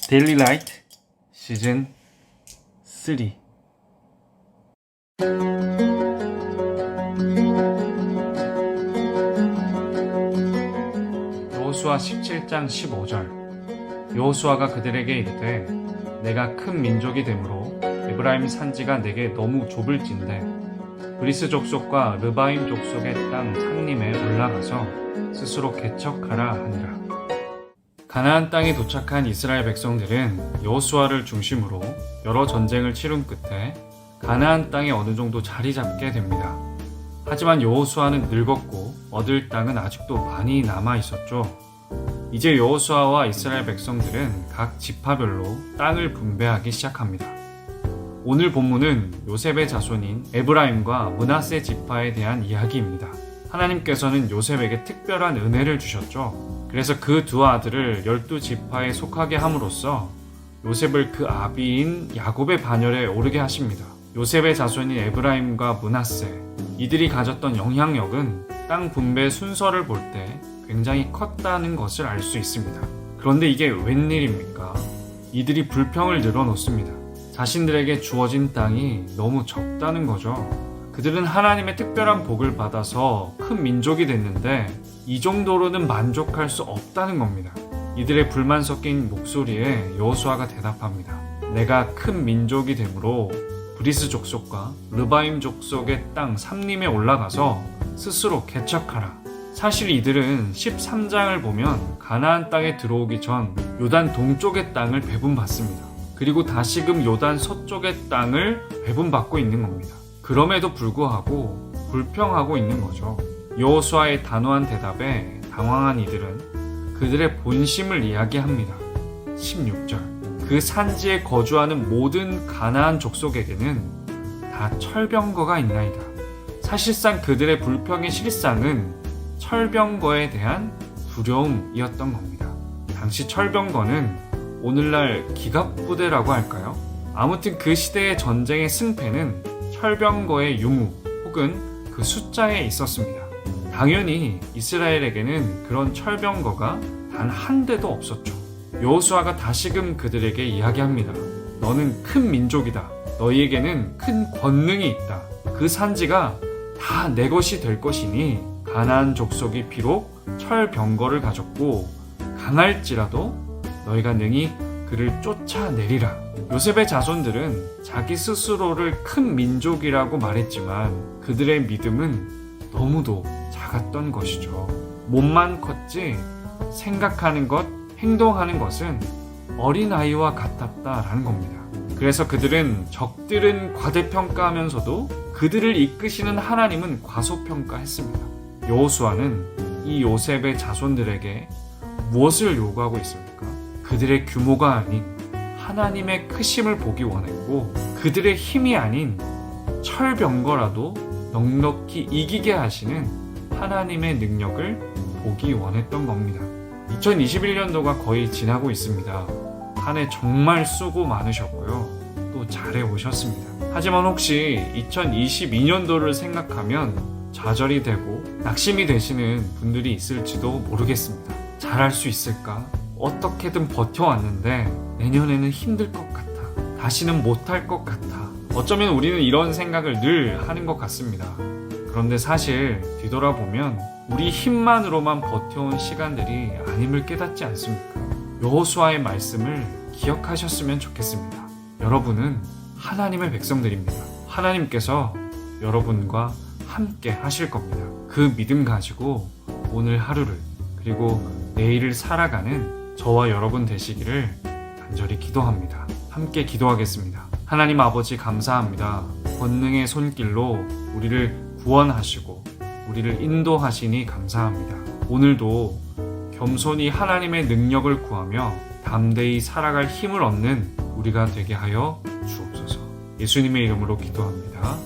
데일리 라이트 시즌 3. 여호수아 17장 15절. 여호수아가 그들에게 이르되 내가 큰 민족이 되므로 에브라임 산지가 내게 너무 좁을진대 브리스 족속과 르바임 족속의 땅 상림에 올라가서 스스로 개척하라 하니라. 가나안 땅에 도착한 이스라엘 백성들은 여호수아를 중심으로 여러 전쟁을 치른 끝에 가나안 땅에 어느 정도 자리 잡게 됩니다. 하지만 여호수아는 늙었고 얻을 땅은 아직도 많이 남아 있었죠. 이제 여호수아와 이스라엘 백성들은 각 지파별로 땅을 분배하기 시작합니다. 오늘 본문은 요셉의 자손인 에브라임과 므낫세 지파에 대한 이야기입니다. 하나님께서는 요셉에게 특별한 은혜를 주셨죠. 그래서 그 두 아들을 12지파에 속하게 함으로써 요셉을 그 아비인 야곱의 반열에 오르게 하십니다. 요셉의 자손인 에브라임과 므낫세, 이들이 가졌던 영향력은 땅 분배 순서를 볼 때 굉장히 컸다는 것을 알 수 있습니다. 그런데 이게 웬일입니까? 이들이 불평을 늘어놓습니다. 자신들에게 주어진 땅이 너무 적다는 거죠. 그들은 하나님의 특별한 복을 받아서 큰 민족이 됐는데 이 정도로는 만족할 수 없다는 겁니다. 이들의 불만 섞인 목소리에 여호수아가 대답합니다. 내가 큰 민족이 되므로 브리스 족속과 르바임 족속의 땅 삼림에 올라가서 스스로 개척하라. 사실 이들은 13장을 보면 가나안 땅에 들어오기 전 요단 동쪽의 땅을 배분받습니다. 그리고 다시금 요단 서쪽의 땅을 배분받고 있는 겁니다. 그럼에도 불구하고 불평하고 있는 거죠. 여호수아의 단호한 대답에 당황한 이들은 그들의 본심을 이야기합니다. 16절. 그 산지에 거주하는 모든 가나안 족속에게는 다 철병거가 있나이다. 사실상 그들의 불평의 실상은 철병거에 대한 두려움이었던 겁니다. 당시 철병거는 오늘날 기갑부대라고 할까요? 아무튼 그 시대의 전쟁의 승패는 철병거의 유무 혹은 그 숫자에 있었습니다. 당연히 이스라엘에게는 그런 철병거가 단 한 대도 없었죠. 여호수아가 다시금 그들에게 이야기합니다. 너는 큰 민족이다. 너희에게는 큰 권능이 있다. 그 산지가 다 내 것이 될 것이니 가나안 족속이 비록 철병거를 가졌고 강할지라도 너희가 능히 그를 쫓아내리라. 요셉의 자손들은 자기 스스로를 큰 민족이라고 말했지만 그들의 믿음은 너무도 작았던 것이죠. 몸만 컸지 생각하는 것, 행동하는 것은 어린아이와 같았다라는 겁니다. 그래서 그들은 적들은 과대평가하면서도 그들을 이끄시는 하나님은 과소평가했습니다. 여호수아는 이 요셉의 자손들에게 무엇을 요구하고 있습니까? 그들의 규모가 아닌 하나님의 크심을 보기 원했고 그들의 힘이 아닌 철병거라도 넉넉히 이기게 하시는 하나님의 능력을 보기 원했던 겁니다. 2021년도가 거의 지나고 있습니다. 한 해 정말 수고 많으셨고요. 또 잘해 오셨습니다. 하지만 혹시 2022년도를 생각하면 좌절이 되고 낙심이 되시는 분들이 있을지도 모르겠습니다. 잘할 수 있을까? 어떻게든 버텨왔는데 내년에는 힘들 것 같아. 다시는 못할 것 같아. 어쩌면 우리는 이런 생각을 늘 하는 것 같습니다. 그런데 사실 뒤돌아보면 우리 힘만으로만 버텨온 시간들이 아님을 깨닫지 않습니까? 여호수아의 말씀을 기억하셨으면 좋겠습니다. 여러분은 하나님의 백성들입니다. 하나님께서 여러분과 함께 하실 겁니다. 그 믿음 가지고 오늘 하루를 그리고 내일을 살아가는 저와 여러분 되시기를 간절히 기도합니다. 함께 기도하겠습니다. 하나님 아버지 감사합니다. 권능의 손길로 우리를 구원하시고 우리를 인도하시니 감사합니다. 오늘도 겸손히 하나님의 능력을 구하며 담대히 살아갈 힘을 얻는 우리가 되게 하여 주옵소서. 예수님의 이름으로 기도합니다.